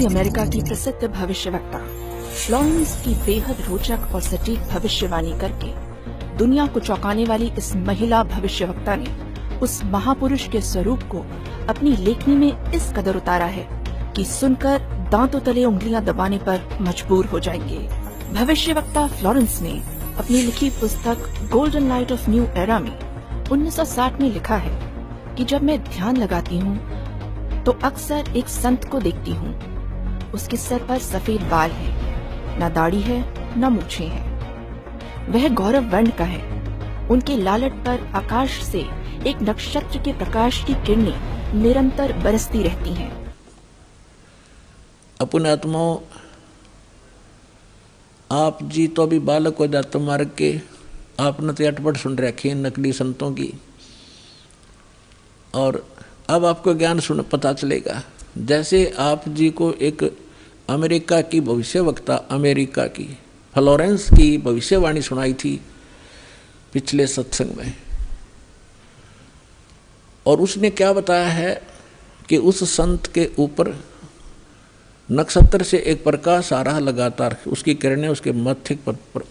उत्तरी अमेरिका की प्रसिद्ध भविष्यवक्ता फ्लोरेंस की बेहद रोचक और सटीक भविष्यवाणी करके दुनिया को चौंकाने वाली इस महिला भविष्यवक्ता ने उस महापुरुष के स्वरूप को अपनी लेखनी में इस कदर उतारा है कि सुनकर दांतों तले उंगलियां दबाने पर मजबूर हो जाएंगे। भविष्यवक्ता फ्लोरेंस ने अपनी लिखी पुस्तक golden light of new era में 1960 में लिखा है कि जब मैं ध्यान लगाती हूँ तो अक्सर एक संत को देखती हूँ। उसके सर पर सफेद बाल है, न दाढ़ी है न मूछें हैं। वह गौरव वर्ण का है। उनके लालट पर आकाश से एक नक्षत्र के प्रकाश की किरणें निरंतर बरसती रहती हैं। अपने आत्माओं, आप जी तो अभी बालक हो जाते मार्ग के, आपने तो अटपट सुन रखी है नकली संतों की, और अब आपको ज्ञान सुन पता चलेगा। जैसे आप जी को एक अमेरिका की भविष्यवक्ता, अमेरिका की फ्लोरेंस की भविष्यवाणी सुनाई थी पिछले सत्संग में, और उसने क्या बताया है कि उस संत के ऊपर नक्षत्र से एक प्रकाश आ रहा लगातार, उसकी किरणें उसके मस्तिष्क पर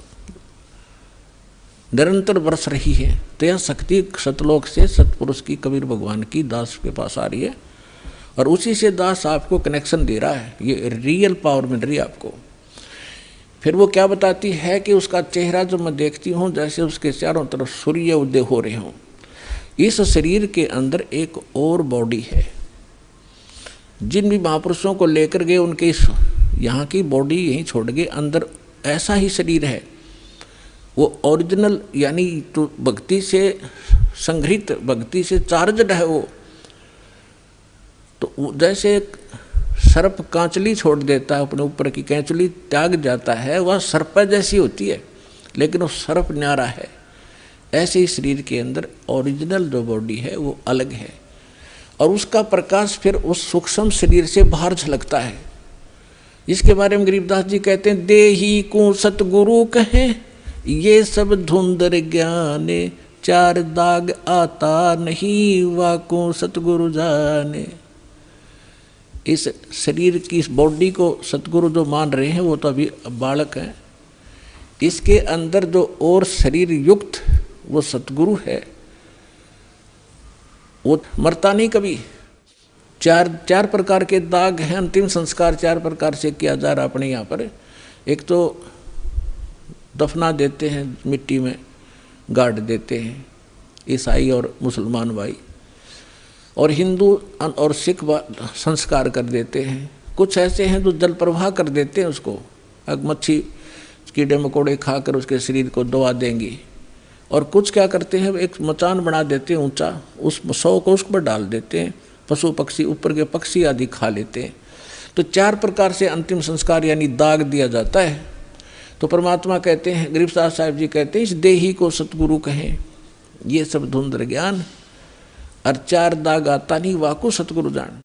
निरंतर बरस रही है। तो यह शक्ति सतलोक से सतपुरुष की, कबीर भगवान की दास के पास आ रही है, और उसी से दास आपको कनेक्शन दे रहा है। ये रियल पावर मिल रही है आपको। फिर वो क्या बताती है कि उसका चेहरा जो मैं देखती हूँ जैसे उसके चारों तरफ सूर्य उदय हो रहे हों। इस शरीर के अंदर एक और बॉडी है। जिन भी महापुरुषों को लेकर गए उनके यहाँ की बॉडी यहीं छोड़ गए, अंदर ऐसा ही शरीर है। वो ओरिजिनल यानी तो भक्ति से संग्रहित, भक्ति से चार्जड है वो। तो जैसे सर्प कांचली छोड़ देता है, अपने ऊपर की कैंचली त्याग जाता है, वह सर्प जैसी होती है, लेकिन वो सर्प न्यारा है। ऐसे ही शरीर के अंदर ओरिजिनल जो बॉडी है वो अलग है, और उसका प्रकाश फिर उस सूक्ष्म शरीर से बाहर झलकता है। इसके बारे में गरीबदास जी कहते हैं, देही को सतगुरु कहें ये सब धुंधर ज्ञाने, चार दाग आता नहीं वाको सतगुरु जाने। इस शरीर की, इस बॉडी को सतगुरु जो मान रहे हैं वो तो अभी बालक हैं। इसके अंदर जो और शरीर युक्त वो सतगुरु है, वो मरता नहीं कभी। चार प्रकार के दाग हैं। अंतिम संस्कार 4 प्रकार से किया जा रहा अपने यहाँ पर। एक तो दफना देते हैं, मिट्टी में गाड़ देते हैं ईसाई और मुसलमान भाई, और हिंदू और सिख संस्कार कर देते हैं। कुछ ऐसे हैं जो जल प्रवाह कर देते हैं उसको, मच्छी कीड़े मकोड़े खाकर उसके शरीर को दबा देंगे। और कुछ क्या करते हैं, एक मचान बना देते हैं ऊंचा, उस 100 को उस पर डाल देते हैं, पशु पक्षी ऊपर के पक्षी आदि खा लेते हैं। तो 4 प्रकार से अंतिम संस्कार यानी दाग दिया जाता है। तो परमात्मा कहते हैं, गरीबदास साहब जी कहते हैं, इस देही को सतगुरु कहें ये सब धुंधर ज्ञान, और 4 दाग आता नहीं वाको सतगुरु जान।